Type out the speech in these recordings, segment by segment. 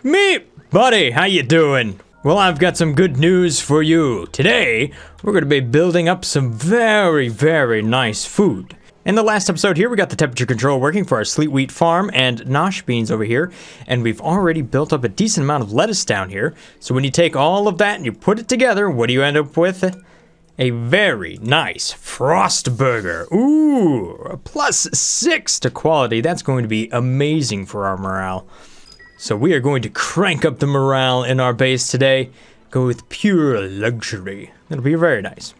Me, buddy, how you doing? Well, I've got some good news for you. Today, we're going to be building up some very, very nice food. In the last episode here, we got the temperature control working for our sleet wheat farm and nosh beans over here, and we've already built up a decent amount of lettuce down here. So when you take all of that and you put it together, what do you end up with? A very nice frost burger. Ooh, a +6 to quality. That's going to be amazing for our morale. So we are going to crank up the morale in our base today. Go with pure luxury. It'll be very nice.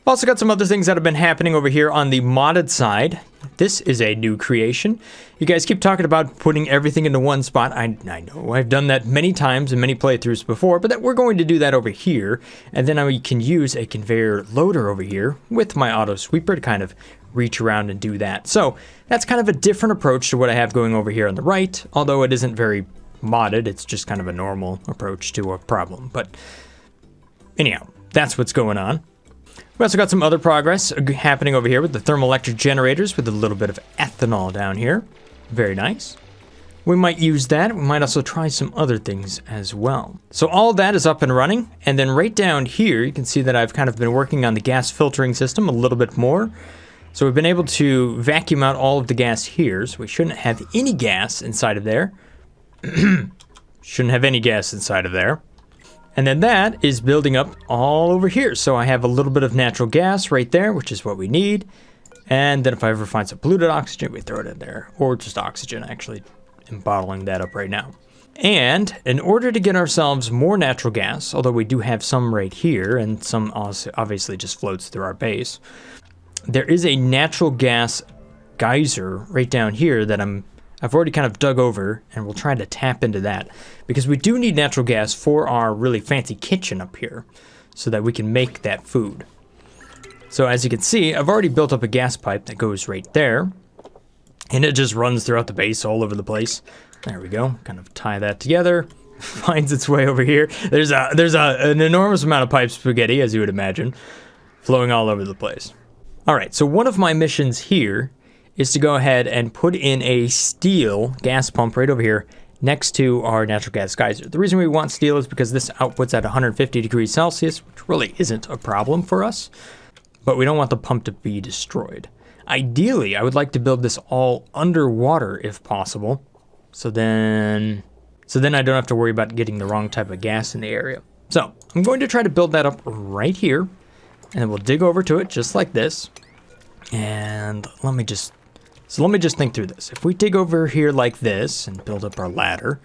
Also got some other things that have been happening over here on the modded side. This is a new creation. You guys keep talking about putting everything into one spot. I know I've done that many times in many playthroughs before, but we're going to do that over here. And then we can use a conveyor loader over here with my auto sweeper to kind of reach around and do that. So that's kind of a different approach to what I have going over here on the right, although it isn't very modded. It's just kind of a normal approach to a problem. But anyhow, that's what's going on. We also got some other progress happening over here with the thermoelectric generators with a little bit of ethanol down here. Very nice. We might use that. We might also try some other things as well. So all of that is up and running. And then right down here, you can see that I've kind of been working on the gas filtering system a little bit more. So we've been able to vacuum out all of the gas here. So we shouldn't have any gas inside of there. Shouldn't have any gas inside of there. And then that is building up all over here. So I have a little bit of natural gas right there, which is what we need. And then if I ever find some polluted oxygen, we throw it in there. Or just oxygen, actually. I'm bottling that up right now. And in order to get ourselves more natural gas, although we do have some right here, and some obviously just floats through our base, there is a natural gas geyser right down here that I've already kind of dug over, and we'll try to tap into that because we do need natural gas for our really fancy kitchen up here so that we can make that food. So as you can see, I've already built up a gas pipe that goes right there, and it just runs throughout the base all over the place. There we go. Kind of tie that together. Finds its way over here. There's an enormous amount of pipe spaghetti, as you would imagine, flowing all over the place. All right, so one of my missions here is to go ahead and put in a steel gas pump right over here next to our natural gas geyser. The reason we want steel is because this outputs at 150 degrees Celsius, which really isn't a problem for us, but we don't want the pump to be destroyed. Ideally, I would like to build this all underwater if possible, so then I don't have to worry about getting the wrong type of gas in the area. So I'm going to try to build that up right here, and then we'll dig over to it just like this. And let me just think through this. If we dig over here like this and build up our ladder,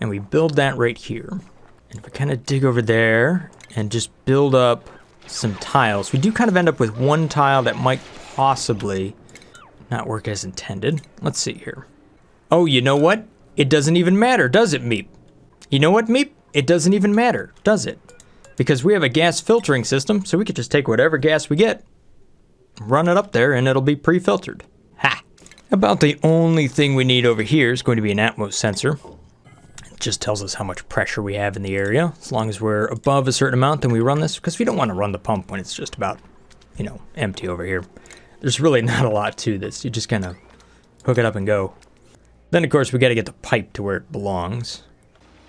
and we build that right here, and if we kind of dig over there and just build up some tiles, we do kind of end up with one tile that might possibly not work as intended. Let's see here. Oh, you know what? It doesn't even matter, does it, Meep? You know what, Meep? It doesn't even matter, does it? Because we have a gas filtering system, so we could just take whatever gas we get, run it up there, and it'll be pre-filtered. Ha! About the only thing we need over here is going to be an Atmos sensor. It just tells us how much pressure we have in the area. As long as we're above a certain amount, then we run this, because we don't want to run the pump when it's just about, empty over here. There's really not a lot to this. You just kind of hook it up and go. Then, of course, we got to get the pipe to where it belongs.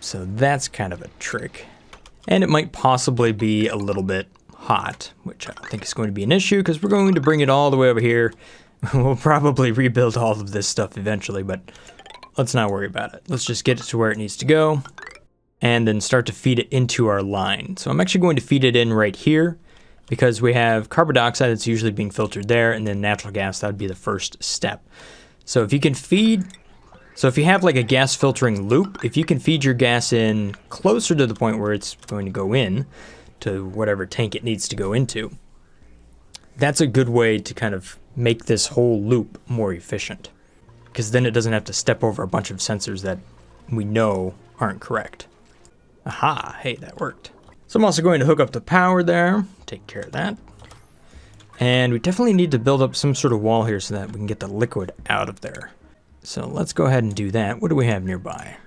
So that's kind of a trick. And it might possibly be a little bit hot, which I don't think is going to be an issue because we're going to bring it all the way over here. We'll probably rebuild all of this stuff eventually, but let's not worry about it. Let's just get it to where it needs to go and then start to feed it into our line. So I'm actually going to feed it in right here because we have carbon dioxide that's usually being filtered there, and then natural gas, that would be the first step. So if you have like a gas filtering loop, if you can feed your gas in closer to the point where it's going to go in to whatever tank it needs to go into, that's a good way to kind of make this whole loop more efficient, because then it doesn't have to step over a bunch of sensors that we know aren't correct. Aha, hey, that worked. So I'm also going to hook up the power there, take care of that. And we definitely need to build up some sort of wall here so that we can get the liquid out of there. So let's go ahead and do that. What do we have nearby?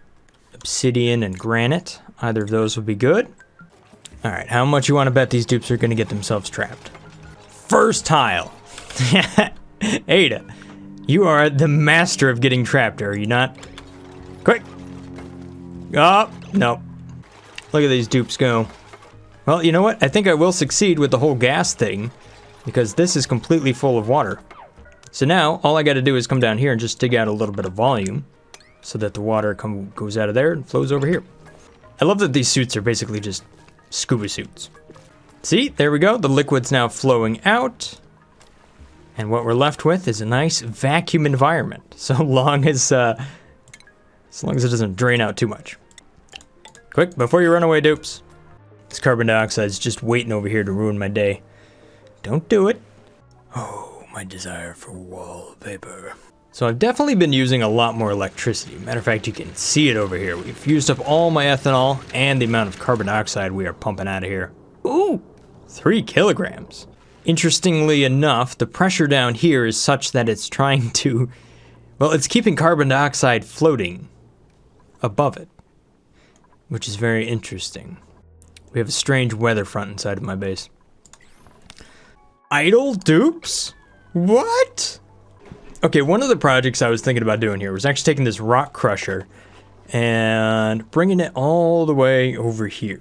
Obsidian and granite. Either of those would be good. All right, how much you want to bet these dupes are going to get themselves trapped? First tile. Ada, you are the master of getting trapped, are you not? Quick. Oh, no. Look at these dupes go. Well, you know what? I think I will succeed with the whole gas thing because this is completely full of water. So now all I got to do is come down here and just dig out a little bit of volume so that the water goes out of there and flows over here. I love that these suits are basically just scuba suits. See, there we go. The liquid's now flowing out. And what we're left with is a nice vacuum environment. So long as it doesn't drain out too much. Quick, before you run away, dupes. This carbon dioxide's just waiting over here to ruin my day. Don't do it. Oh, my desire for wallpaper. So I've definitely been using a lot more electricity. Matter of fact, you can see it over here. We've used up all my ethanol and the amount of carbon dioxide we are pumping out of here. Ooh, 3 kilograms. Interestingly enough, the pressure down here is such that it's trying to, well, it's keeping carbon dioxide floating above it, which is very interesting. We have a strange weather front inside of my base. Idle dupes? What? Okay, one of the projects I was thinking about doing here was actually taking this rock crusher and bringing it all the way over here.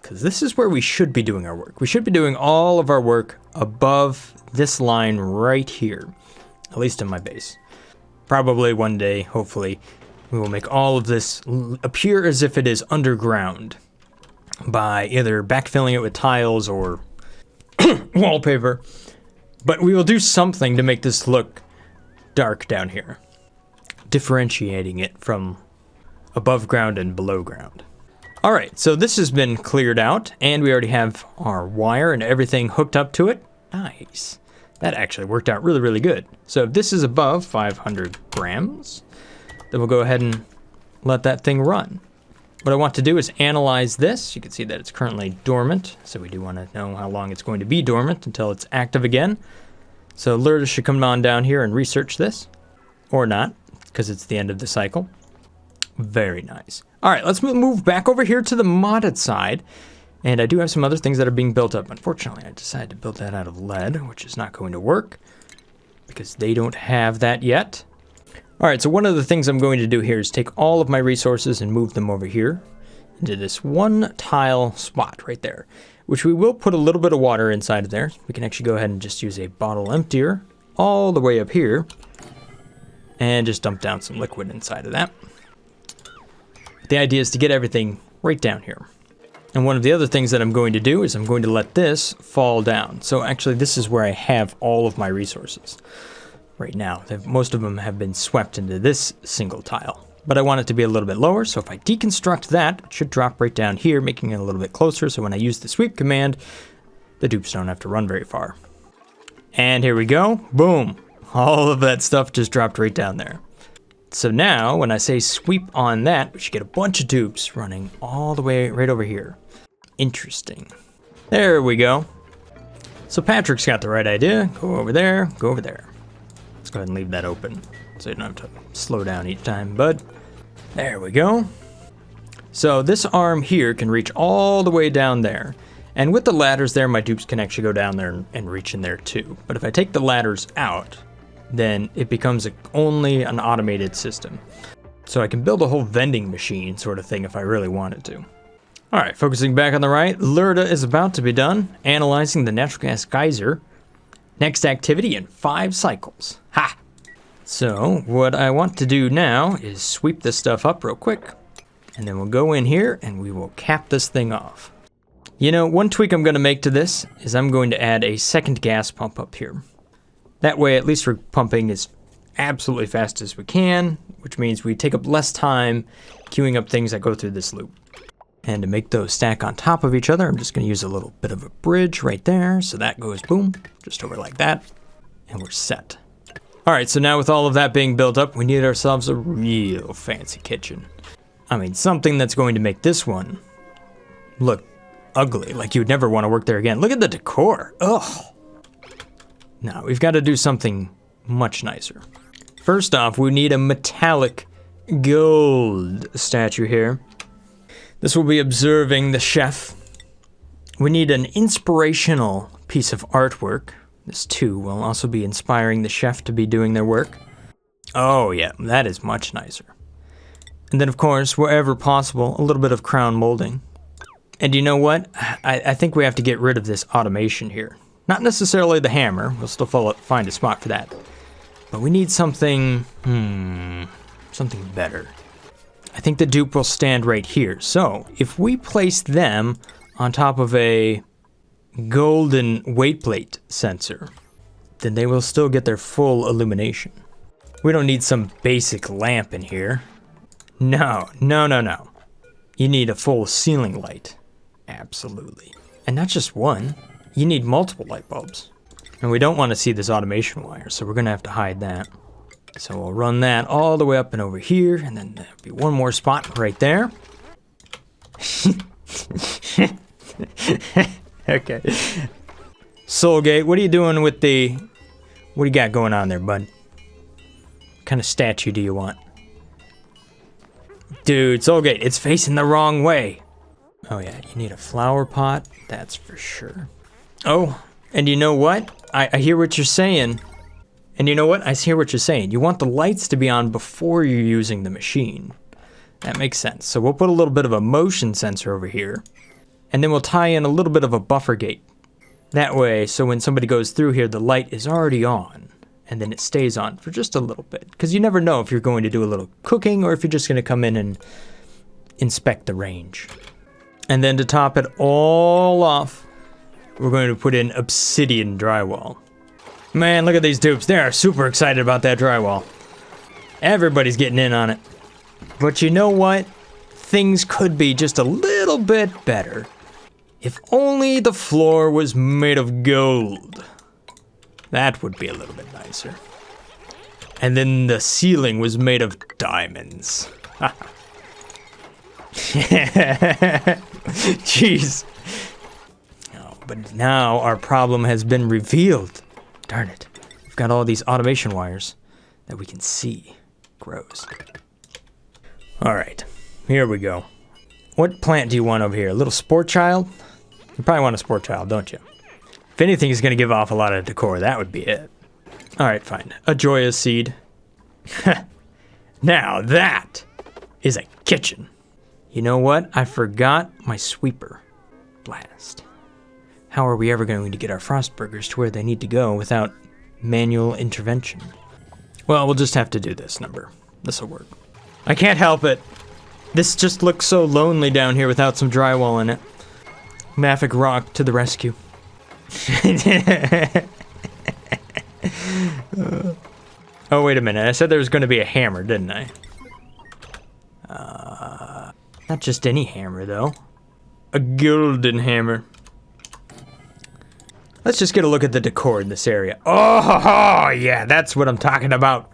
Because this is where we should be doing our work. We should be doing all of our work above this line right here, at least in my base. Probably one day, hopefully, we will make all of this appear as if it is underground by either backfilling it with tiles or wallpaper. But we will do something to make this look dark down here, differentiating it from above ground and below ground. All right, so this has been cleared out, and we already have our wire and everything hooked up to it. Nice. That actually worked out really, really good. So if this is above 500 grams, then we'll go ahead and let that thing run. What I want to do is analyze this. You can see that it's currently dormant, so we do want to know how long it's going to be dormant until it's active again. So Lurda should come on down here and research this, or not, because it's the end of the cycle. Very nice. All right, let's move back over here to the modded side. And I do have some other things that are being built up. Unfortunately, I decided to build that out of lead, which is not going to work because they don't have that yet. All right, so one of the things I'm going to do here is take all of my resources and move them over here into this one tile spot right there, which we will put a little bit of water inside of there. We can actually go ahead and just use a bottle emptier all the way up here and just dump down some liquid inside of that. The idea is to get everything right down here. And one of the other things that I'm going to do is I'm going to let this fall down. So actually this is where I have all of my resources right now. Most of them have been swept into this single tile. But I want it to be a little bit lower, so if I deconstruct that, it should drop right down here, making it a little bit closer, so when I use the sweep command, the dupes don't have to run very far. And here we go. Boom. All of that stuff just dropped right down there. So now, when I say sweep on that, we should get a bunch of dupes running all the way right over here. Interesting. There we go. So Patrick's got the right idea. Go over there, go over there. Let's go ahead and leave that open so you don't have to slow down each time, bud. There we go. So this arm here can reach all the way down there. And with the ladders there, my dupes can actually go down there and reach in there too. But if I take the ladders out, then it becomes only an automated system. So I can build a whole vending machine sort of thing if I really wanted to. All right, focusing back on the right, Lurda is about to be done analyzing the natural gas geyser. Next activity in 5 cycles. Ha! So what I want to do now is sweep this stuff up real quick. And then we'll go in here and we will cap this thing off. You know, one tweak I'm going to make to this is I'm going to add a second gas pump up here. That way, at least we're pumping as absolutely fast as we can, which means we take up less time queuing up things that go through this loop. And to make those stack on top of each other, I'm just going to use a little bit of a bridge right there. So that goes boom, just over like that, and we're set. All right, so now with all of that being built up, we need ourselves a real fancy kitchen. I mean, something that's going to make this one look ugly, like you'd never want to work there again. Look at the decor. Ugh. Now, we've got to do something much nicer. First off, we need a metallic gold statue here. This will be observing the chef. We need an inspirational piece of artwork. This too will also be inspiring the chef to be doing their work. Oh yeah, that is much nicer. And then, of course, wherever possible, a little bit of crown molding. And you know what? I think we have to get rid of this automation here. Not necessarily the hammer. We'll still find a spot for that. But we need something... something better. I think the dupe will stand right here. So, if we place them on top of a golden weight plate sensor, then they will still get their full illumination. We don't need some basic lamp in here. No. You need a full ceiling light. Absolutely. And not just one. You need multiple light bulbs. And we don't want to see this automation wire, so we're going to have to hide that. So we'll run that all the way up and over here, and then there'll be one more spot right there. Okay. Soulgate, what are you doing with the... What do you got going on there, bud? What kind of statue do you want? Dude, Soulgate, it's facing the wrong way. Oh yeah, you need a flower pot, that's for sure. Oh, and you know what? I hear what you're saying. And you know what? I hear what you're saying. You want the lights to be on before you're using the machine. That makes sense. So we'll put a little bit of a motion sensor over here. And then we'll tie in a little bit of a buffer gate. That way, so when somebody goes through here, the light is already on. And then it stays on for just a little bit. Because you never know if you're going to do a little cooking or if you're just going to come in and inspect the range. And then to top it all off, we're going to put in obsidian drywall. Man, look at these dupes. They are super excited about that drywall. Everybody's getting in on it. But you know what? Things could be just a little bit better. If only the floor was made of gold. That would be a little bit nicer. And then the ceiling was made of diamonds. Jeez. Oh, but now our problem has been revealed. Darn it. We've got all these automation wires that we can see. Gross. Alright, here we go. What plant do you want over here? A little sport child? You probably want a sport child, don't you? If anything is going to give off a lot of decor, that would be it. Alright, fine. A joyous seed. Now that is a kitchen. You know what? I forgot my sweeper. Blast. How are we ever going to get our Frostburgers to where they need to go without manual intervention? Well, we'll just have to do this number. This'll work. I can't help it. This just looks so lonely down here without some drywall in it. Maffic Rock to the rescue. Oh, wait a minute. I said there was going to be a hammer, didn't I? Not just any hammer, though. A golden hammer. Let's just get a look at the decor in this area. Oh, yeah, that's what I'm talking about.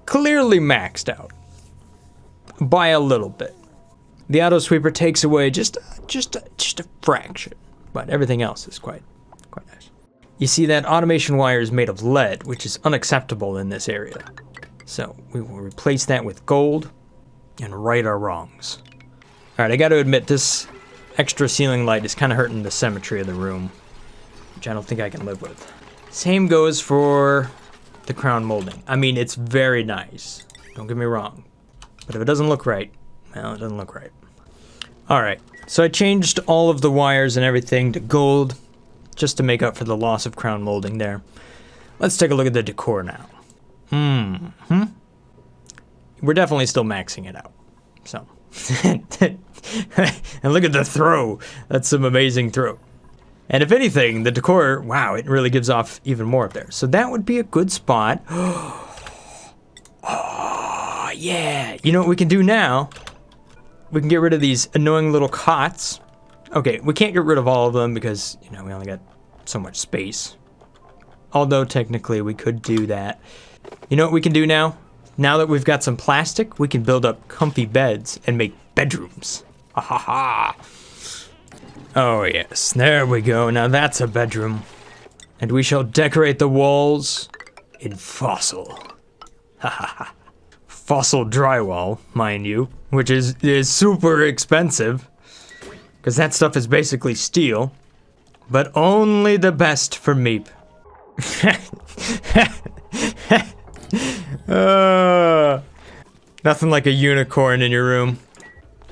Clearly maxed out. By a little bit. The auto sweeper takes away just a fraction, but everything else is quite nice. You see, that automation wire is made of lead, which is unacceptable in this area. So we will replace that with gold and right our wrongs. All right, I got to admit, this extra ceiling light is kind of hurting the symmetry of the room, which I don't think I can live with. Same goes for the crown molding. I mean, it's very nice. Don't get me wrong. But if it doesn't look right, well, it doesn't look right. All right, so I changed all of the wires and everything to gold just to make up for the loss of crown molding there. Let's take a look at the decor now. We're definitely still maxing it out. So, and look at the throw. That's some amazing throw. And if anything, the decor, wow, it really gives off even more up there. So that would be a good spot. Oh, yeah. You know what we can do now? We can get rid of these annoying little cots. Okay, we can't get rid of all of them because, you know, we only got so much space. Although, technically, we could do that. You know what we can do now? Now that we've got some plastic, we can build up comfy beds and make bedrooms. Ha ha ha. Oh, yes. There we go. Now that's a bedroom. And we shall decorate the walls in fossil. Ha ha ha. Fossil drywall, mind you, which is super expensive. Because that stuff is basically steel. But only the best for Meep. Nothing like a unicorn in your room.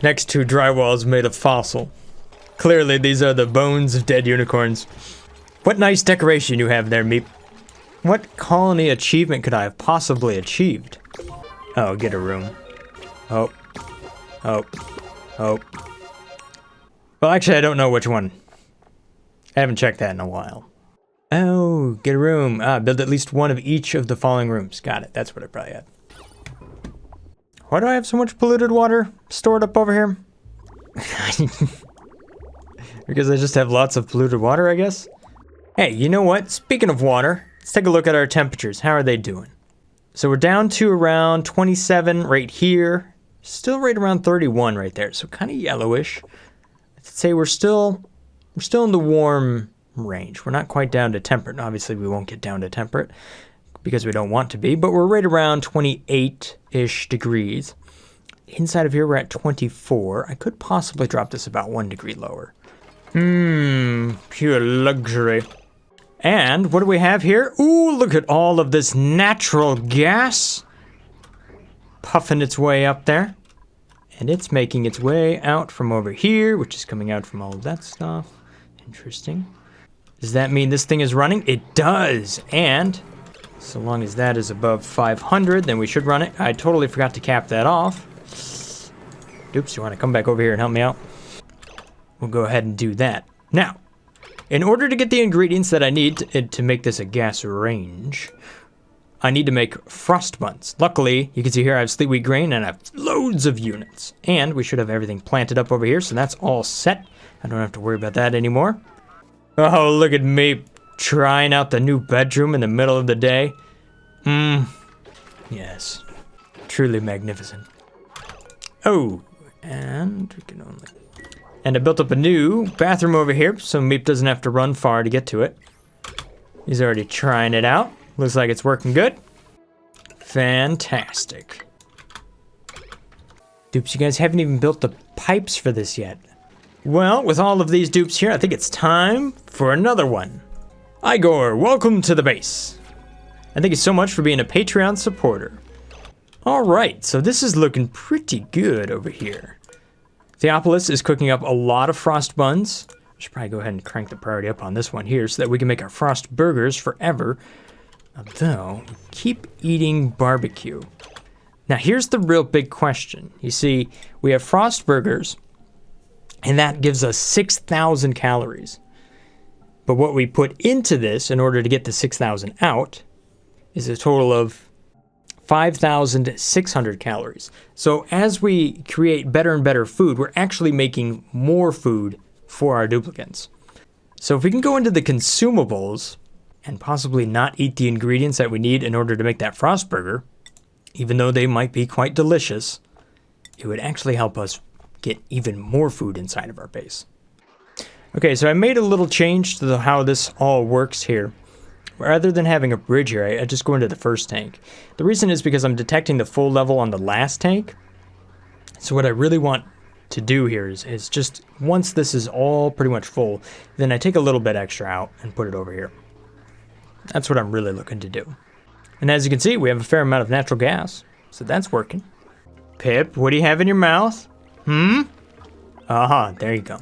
Next to drywalls made of fossil. Clearly, these are the bones of dead unicorns. What nice decoration you have there, Meep. What colony achievement could I have possibly achieved? Oh, get a room. Oh. Oh. Oh. Well, actually, I don't know which one. I haven't checked that in a while. Oh, get a room. Build at least one of each of the following rooms. Got it. That's what I probably had. Why do I have so much polluted water stored up over here? Because I just have lots of polluted water, I guess? Hey, you know what? Speaking of water, let's take a look at our temperatures. How are they doing? So we're down to around 27 right here. Still right around 31 right there. So kind of yellowish. I'd say we're still in the warm range. We're not quite down to temperate. Obviously, we won't get down to temperate because we don't want to be, but we're right around 28-ish degrees. Inside of here, we're at 24. I could possibly drop this about 1 degree lower. Pure luxury. And what do we have here? Ooh, look at all of this natural gas puffing its way up there. And it's making its way out from over here, which is coming out from all of that stuff. Interesting. Does that mean this thing is running? It does. And so long as that is above 500, then we should run it. I totally forgot to cap that off. Oops, you want to come back over here and help me out? We'll go ahead and do that. Now, in order to get the ingredients that I need to make this a gas range, I need to make frost buns. Luckily, you can see here I have sleet wheat grain and I have loads of units. And we should have everything planted up over here, so that's all set. I don't have to worry about that anymore. Oh, look at me trying out the new bedroom in the middle of the day. Yes. Truly magnificent. Oh, and we can only... And I built up a new bathroom over here, so Meep doesn't have to run far to get to it. He's already trying it out. Looks like it's working good. Fantastic. Dupes, you guys haven't even built the pipes for this yet. Well, with all of these dupes here, I think it's time for another one. Igor, welcome to the base. And thank you so much for being a Patreon supporter. Alright, so this is looking pretty good over here. Theopolis is cooking up a lot of frost buns. I should probably go ahead and crank the priority up on this one here so that we can make our frost burgers forever. Although, keep eating barbecue. Now here's the real big question. You see, we have frost burgers, and that gives us 6,000 calories. But what we put into this in order to get the 6,000 out is a total of 5,600 calories. So as we create better and better food, we're actually making more food for our duplicants. So if we can go into the consumables and possibly not eat the ingredients that we need in order to make that frost burger, even though they might be quite delicious, it would actually help us get even more food inside of our base. Okay, so I made a little change to how this all works here. Rather than having a bridge here, I just go into the first tank. The reason is because I'm detecting the full level on the last tank. So what I really want to do here is just, once this is all pretty much full, then I take a little bit extra out and put it over here. That's what I'm really looking to do. And as you can see, we have a fair amount of natural gas. So that's working. Pip, what do you have in your mouth? There you go.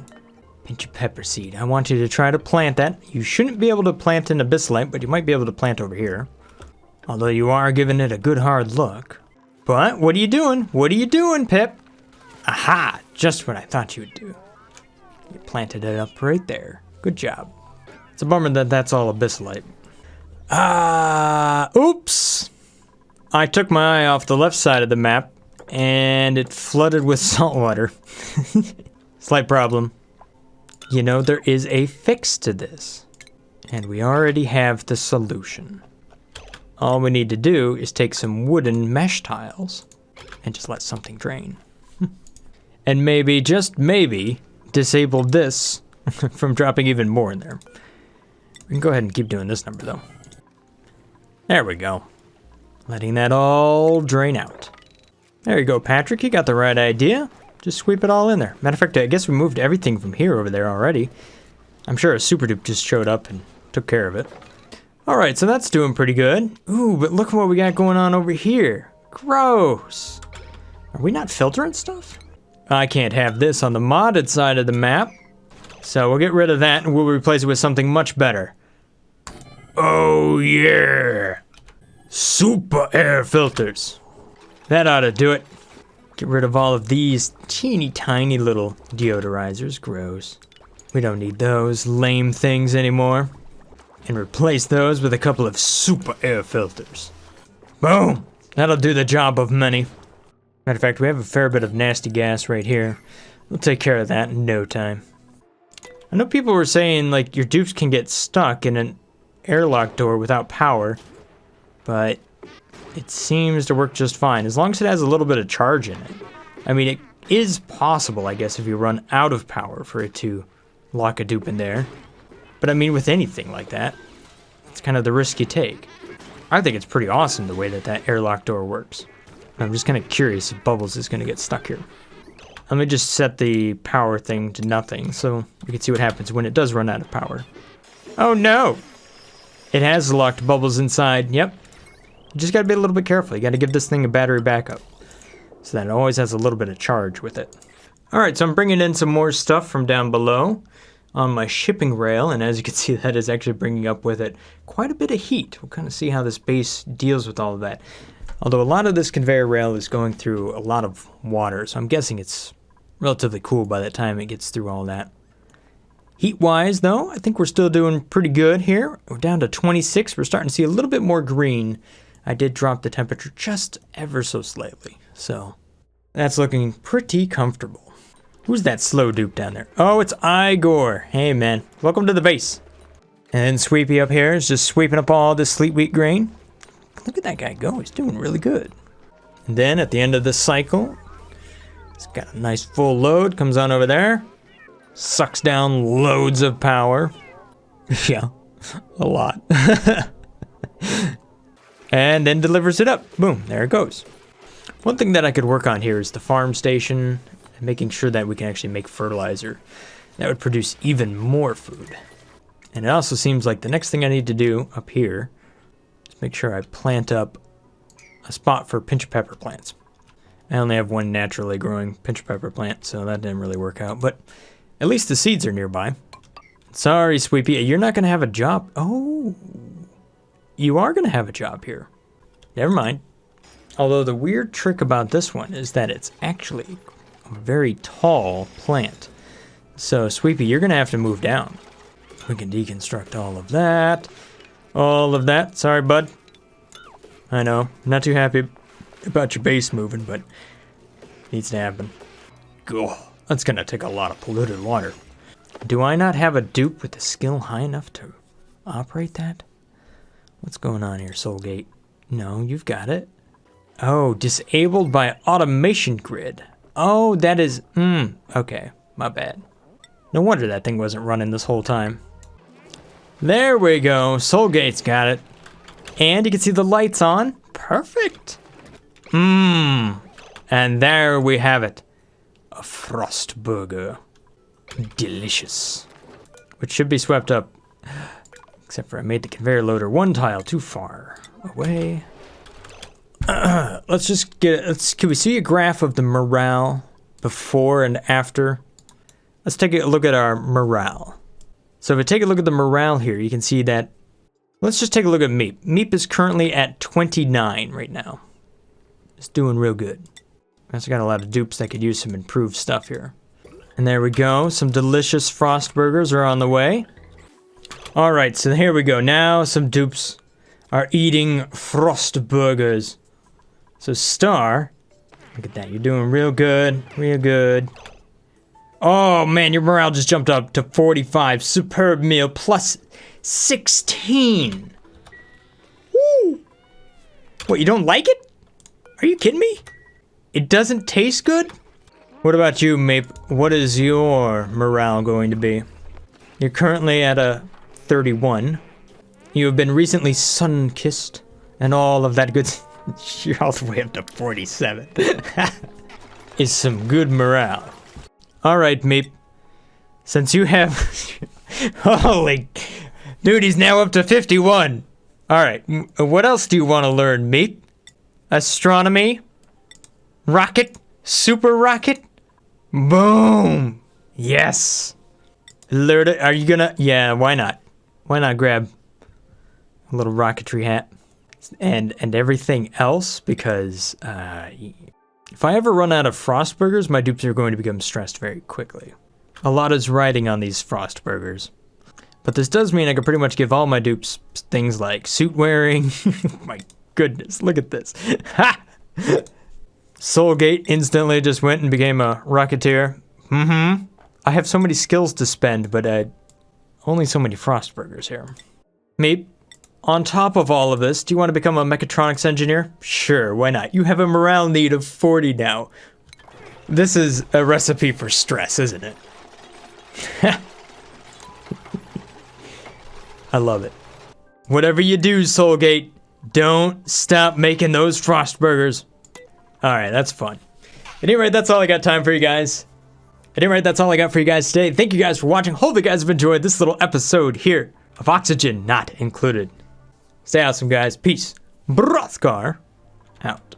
Pinch of pepper seed. I want you to try to plant that. You shouldn't be able to plant in abyssalite, but you might be able to plant over here. Although you are giving it a good hard look. But what are you doing? What are you doing, Pip? Aha! Just what I thought you would do. You planted it up right there. Good job. It's a bummer that that's all abyssalite. Oops! I took my eye off the left side of the map, and it flooded with salt water. Slight problem. You know, there is a fix to this, and we already have the solution. All we need to do is take some wooden mesh tiles and just let something drain. And maybe, just maybe, disable this from dropping even more in there. We can go ahead and keep doing this number though. There we go. Letting that all drain out. There you go, Patrick, you got the right idea. Just sweep it all in there. Matter of fact, I guess we moved everything from here over there already. I'm sure a super dupe just showed up and took care of it. Alright, so that's doing pretty good. Ooh, but look what we got going on over here. Gross. Are we not filtering stuff? I can't have this on the modded side of the map. So we'll get rid of that and we'll replace it with something much better. Oh yeah! Super air filters. That ought to do it. Get rid of all of these teeny tiny little deodorizers. Gross. We don't need those lame things anymore. And replace those with a couple of super air filters. Boom! That'll do the job of many. Matter of fact, we have a fair bit of nasty gas right here. We'll take care of that in no time. I know people were saying, like, your dupes can get stuck in an airlock door without power, but it seems to work just fine, as long as it has a little bit of charge in it. I mean, it is possible, I guess, if you run out of power for it to lock a dupe in there. But I mean, with anything like that, it's kind of the risk you take. I think it's pretty awesome the way that that airlock door works. I'm just kind of curious if Bubbles is going to get stuck here. Let me just set the power thing to nothing so we can see what happens when it does run out of power. Oh no! It has locked Bubbles inside. Yep. You just gotta be a little bit careful. You gotta give this thing a battery backup so that it always has a little bit of charge with it. Alright, so I'm bringing in some more stuff from down below on my shipping rail, and as you can see, that is actually bringing up with it quite a bit of heat. We'll kind of see how this base deals with all of that. Although a lot of this conveyor rail is going through a lot of water, so I'm guessing it's relatively cool by the time it gets through all that. Heat-wise, though, I think we're still doing pretty good here. We're down to 26. We're starting to see a little bit more green. I did drop the temperature just ever so slightly, so that's looking pretty comfortable. Who's that slow dupe down there? Oh, it's Igor. Hey, man. Welcome to the base. And Sweepy up here is just sweeping up all this sleet wheat grain. Look at that guy go. He's doing really good. And then at the end of the cycle, it's got a nice full load. Comes on over there. Sucks down loads of power. Yeah, a lot. And then delivers it up. Boom, there it goes. One thing that I could work on here is the farm station, and making sure that we can actually make fertilizer. That would produce even more food. And it also seems like the next thing I need to do up here is make sure I plant up a spot for pinch pepper plants. I only have one naturally growing pinch pepper plant, so that didn't really work out, but at least the seeds are nearby. Sorry, Sweepy, you're not going to have a job. Oh, you are going to have a job here. Never mind. Although the weird trick about this one is that it's actually a very tall plant. So, Sweepy, you're going to have to move down. We can deconstruct all of that. All of that. Sorry, bud. I know. Not too happy about your base moving, but it needs to happen. Cool. That's going to take a lot of polluted water. Do I not have a dupe with the skill high enough to operate that? What's going on here, Soulgate? No, you've got it. Oh, disabled by automation grid. Oh, that is... okay, my bad. No wonder that thing wasn't running this whole time. There we go. Soulgate's got it. And you can see the lights on. Perfect. And there we have it. A frost burger. Delicious. Which should be swept up. Except for I made the conveyor loader one tile too far away. Let's just get... can we see a graph of the morale before and after? Let's take a look at our morale. So if we take a look at the morale here, you can see that... Let's just take a look at Meep. Meep is currently at 29 right now. It's doing real good. I also got a lot of dupes that could use some improved stuff here. And there we go. Some delicious frost burgers are on the way. Alright, so here we go. Now some dupes are eating frost burgers. So Star, look at that. You're doing real good. Real good. Oh man, your morale just jumped up to 45. Superb meal plus 16. Woo! What, you don't like it? Are you kidding me? It doesn't taste good? What about you, Mape? What is your morale going to be? You're currently at a 31. You have been recently sun-kissed and all of that good... You're all the way up to 47. Is some good morale. Alright, Meep. Since you have... Holy... Dude, he's now up to 51. Alright, what else do you want to learn, Meep? Astronomy? Rocket? Super rocket. Boom. Yes. Lord, are you gonna? Yeah, why not? Why not grab a little rocketry hat and everything else? Because if I ever run out of Frostburgers, my dupes are going to become stressed very quickly. A lot is riding on these Frostburgers. But this does mean I can pretty much give all my dupes things like suit wearing. My goodness, look at this. Ha! Soulgate instantly just went and became a Rocketeer. Mm-hmm. I have so many skills to spend, but only so many Frostburgers here. Meep, on top of all of this, do you want to become a mechatronics engineer? Sure, why not? You have a morale need of 40 now. This is a recipe for stress, isn't it? I love it. Whatever you do, Soulgate, don't stop making those Frostburgers. Alright, that's fun. At any rate, that's all I got time for you guys. At any rate, that's all I got for you guys today. Thank you guys for watching. Hope you guys have enjoyed this little episode here of Oxygen Not Included. Stay awesome, guys. Peace. Brothgar out.